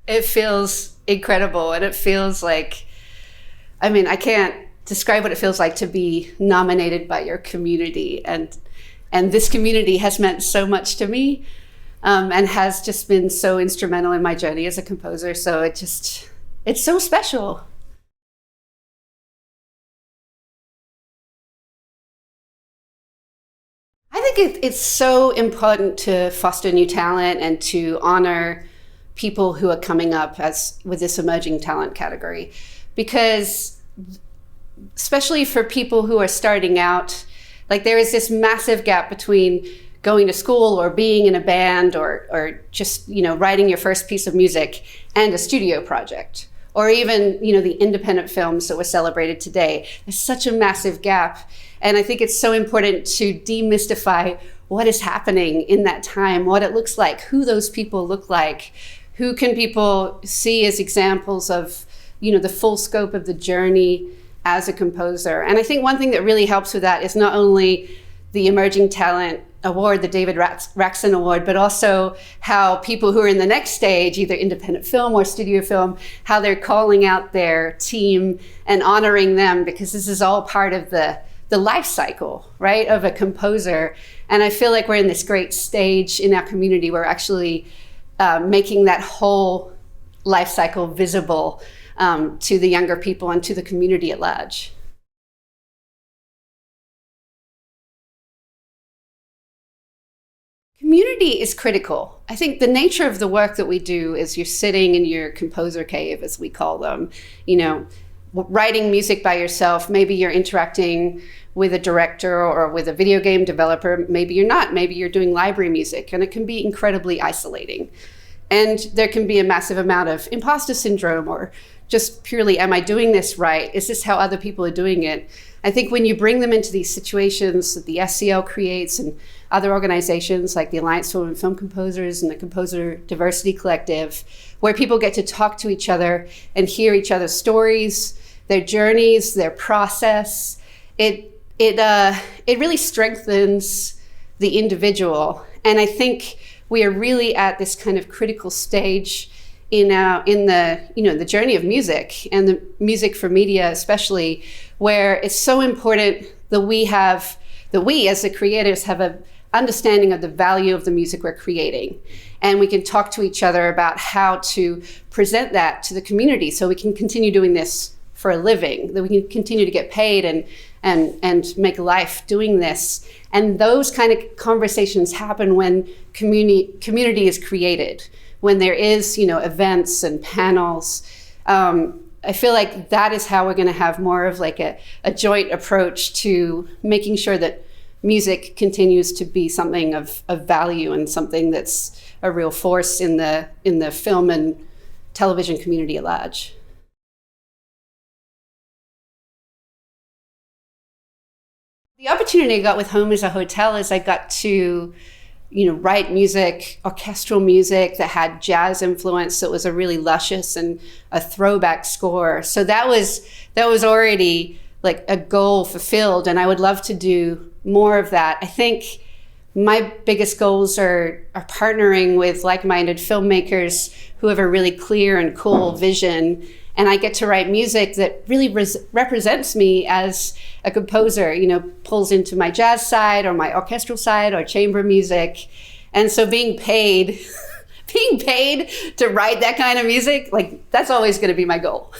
It feels incredible, and it feels like, I mean, I can't describe what it feels like to be nominated by your community, and this community has meant so much to me, and has just been so instrumental in my journey as a composer. So it's so special. I think it's so important to foster new talent and to honor people who are coming up as with this emerging talent category, because especially for people who are starting out, like there is this massive gap between going to school or being in a band or just, writing your first piece of music and a studio project, or even, the independent films that were celebrated today. There's such a massive gap. And I think it's so important to demystify what is happening in that time, what it looks like, who those people look like, who can people see as examples of, the full scope of the journey as a composer. And I think one thing that really helps with that is not only the Emerging Talent Award, the David Raksin Award, but also how people who are in the next stage, either independent film or studio film, how they're calling out their team and honoring them, because this is all part of the life cycle, right, of a composer. And I feel like we're in this great stage in our community where we're actually making that whole life cycle visible to the younger people and to the community at large. Community is critical. I think the nature of the work that we do is you're sitting in your composer cave, as we call them, writing music by yourself. Maybe you're interacting with a director or with a video game developer. Maybe you're not. Maybe you're doing library music, and it can be incredibly isolating. And there can be a massive amount of imposter syndrome, or just purely, am I doing this right? Is this how other people are doing it? I think when you bring them into these situations that the SCL creates and other organizations like the Alliance for Women Film Composers and the Composer Diversity Collective, where people get to talk to each other and hear each other's stories, their journeys, their process, it really strengthens the individual. And I think we are really at this kind of critical stage in the journey of music, and the music for media especially, where it's so important that we as the creators have an understanding of the value of the music we're creating, and we can talk to each other about how to present that to the community so we can continue doing this for a living, that we can continue to get paid and make a life doing this. And those kind of conversations happen when community is created, when there is, events and panels. I feel like that is how we're going to have more of like a joint approach to making sure that music continues to be something of value and something that's a real force in the film and television community at large. The opportunity I got with Home is a Hotel is I got to write music, orchestral music that had jazz influence. So it was a really luscious and a throwback score. So that was already like a goal fulfilled, and I would love to do more of that. I think my biggest goals are partnering with like-minded filmmakers who have a really clear and cool vision, and I get to write music that really represents me as a composer, pulls into my jazz side or my orchestral side or chamber music. And so being paid to write that kind of music, like that's always going to be my goal.